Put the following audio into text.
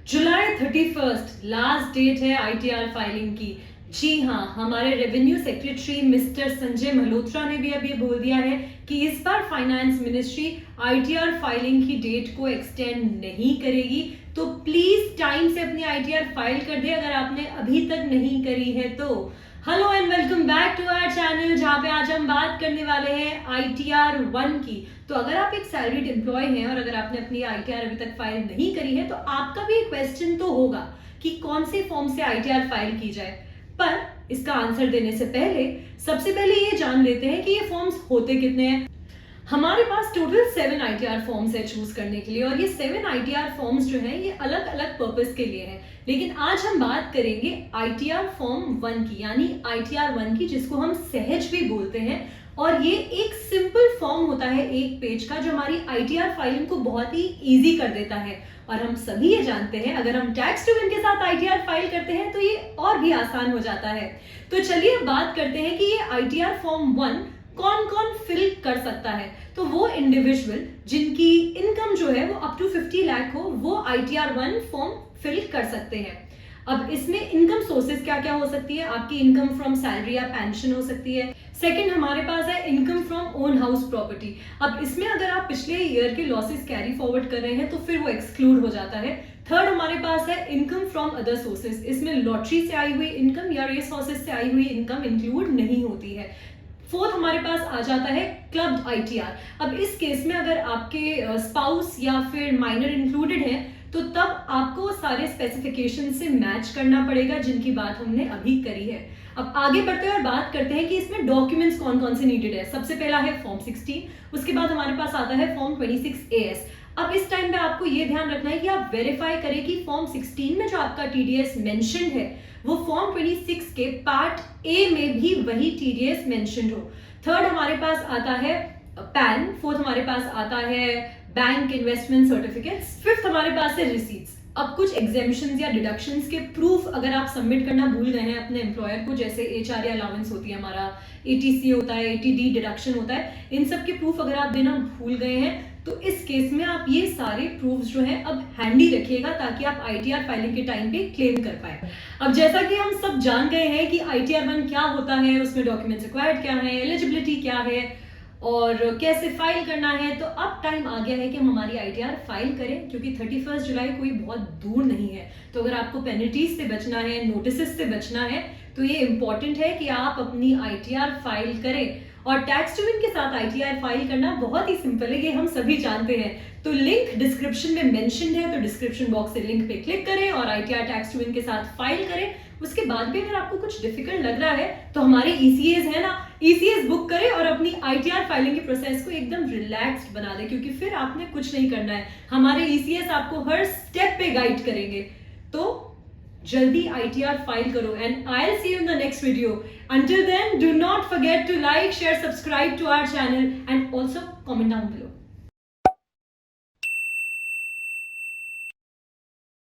जुलाई 31 last date है ITR filing की। जी हाँ, हमारे revenue secretary mister Sanjay Malhotra ने भी अभी बोल दिया है कि इस बार फाइनेंस मिनिस्ट्री आईटीआर फाइलिंग की डेट को एक्सटेंड नहीं करेगी। तो प्लीज टाइम से अपनी आईटीआर फाइल कर दे अगर आपने अभी तक नहीं करी है तो। Hello and welcome back to our channel, जहाँ पे आज हम बात करने वाले हैं आईटीआर 1 की। तो अगर आप एक सैलरीड एम्प्लॉय हैं और अगर आपने अपनी आईटीआर अभी तक फाइल नहीं करी है तो आपका भी एक क्वेश्चन तो होगा कि कौन से फॉर्म से आईटीआर फाइल की जाए। पर इसका आंसर देने से पहले सबसे पहले ये जान लेते हैं कि ये फॉर्म्स होते कितने हैं। हमारे पास टोटल 7 आईटीआर फॉर्म्स है चूज करने के लिए, और ये 7 आईटीआर फॉर्म्स जो हैं ये अलग अलग पर्पस के लिए हैं। लेकिन आज हम बात करेंगे आईटीआर फॉर्म 1 की, यानी आईटीआर 1 की, जिसको हम सहज भी बोलते हैं। और ये एक सिंपल फॉर्म होता है एक पेज का, जो हमारी आईटीआर फाइलिंग को बहुत ही इजी कर देता है। और हम सभी ये जानते हैं अगर हम टैक्स टू विन के साथ आईटीआर फाइल करते हैं तो ये और भी आसान हो जाता है। तो चलिए बात करते हैं कि ये आईटीआर फॉर्म 1 कौन कौन फिल कर सकता है। तो वो इंडिविजुअल जिनकी इनकम जो है वो अप टू 50 लाख हो, वो आईटीआर 1 फॉर्म फिल कर सकते हैं। अब इसमें इनकम सोर्सेज क्या क्या हो सकती है। आपकी इनकम फ्रॉम सैलरी या पेंशन हो सकती है। सेकंड हमारे पास है income from own house property. अब इसमें अगर आप पिछले ईयर के लॉसेस कैरी फॉरवर्ड कर रहे हैं तो फिर वो एक्सक्लूड हो जाता है। थर्ड हमारे पास है इनकम फ्रॉम अदर सोर्सेज। इसमें लॉटरी से आई हुई इनकम या रेस हॉर्सेस से आई हुई इनकम इंक्लूड नहीं होती है। फोर्थ हमारे पास आ जाता है क्लब्ड आईटीआर। अब इस केस में अगर आपके स्पाउस या फिर माइनर इंक्लूडेड है तो तब आपको सारे स्पेसिफिकेशन से मैच करना पड़ेगा जिनकी बात हमने अभी करी है। अब आगे बढ़ते हैं और बात करते हैं कि इसमें डॉक्यूमेंट्स कौन कौन से नीडेड है। सबसे पहला है फॉर्म 16, उसके बाद हमारे पास आता है फॉर्म 26AS। अब इस टाइम पे आपको ये ध्यान रखना है कि आप वेरीफाई करें कि फॉर्म 16 में जो आपका टीडीएस मेंशन्ड है वो फॉर्म 26 के पार्ट ए में भी वही टीडीएस मेंशन्ड हो। थर्ड हमारे पास आता है पैन। फोर्थ हमारे पास आता है बैंक इन्वेस्टमेंट सर्टिफिकेट्स। फिफ्थ हमारे पास है रिसीट्स। अब कुछ एग्जेम्पशंस या डिडक्शंस के प्रूफ अगर आप सबमिट करना भूल गए हैं अपने एम्प्लॉयर को, जैसे एचआरए अलाउंस होती है, हमारा एटीसी होता है, एटीडी डिडक्शन होता है, इन सब के प्रूफ अगर आप देना भूल गए हैं तो इस केस में आप ये सारे प्रूफ्स जो हैं अब हैंडी रखिएगा ताकि आप आईटीआर फाइलिंग के टाइम पे क्लेम कर पाए। अब जैसा कि हम सब जान गए हैं कि आईटीआर 1 क्या होता है, उसमें डॉक्यूमेंट्स रिक्वायर्ड क्या है, एलिजिबिलिटी क्या है और कैसे फाइल करना है, तो अब टाइम आ गया है कि हम हमारी आईटीआर फाइल करें, क्योंकि 31 जुलाई कोई बहुत दूर नहीं है। तो अगर आपको पेनल्टीज से बचना है, नोटिस से बचना है, तो ये इंपॉर्टेंट है कि आप अपनी आईटीआर फाइल करें। और टैक्स टू विन के साथ आईटीआर फाइल करना बहुत ही सिंपल है, ये हम सभी जानते हैं। तो लिंक डिस्क्रिप्शन में मेंशन्ड है, तो डिस्क्रिप्शन बॉक्स से लिंक पे क्लिक करें और आईटीआर टैक्स टू विन के साथ फाइल करें। उसके बाद भी अगर आपको कुछ डिफिकल्ट लग रहा है तो हमारे ईसीएस है ना, ईसीएस बुक करें और अपनी आईटीआर फाइलिंग के प्रोसेस को एकदम रिलैक्स्ड बना दें, क्योंकि फिर आपने कुछ नहीं करना है, हमारे ईसीएस आपको हर स्टेप पे गाइड करेंगे। तो जल्दी आईटीआर फाइल करो and I will see you in the next video. Until then, do not forget to like, share, subscribe to our channel and also comment down below.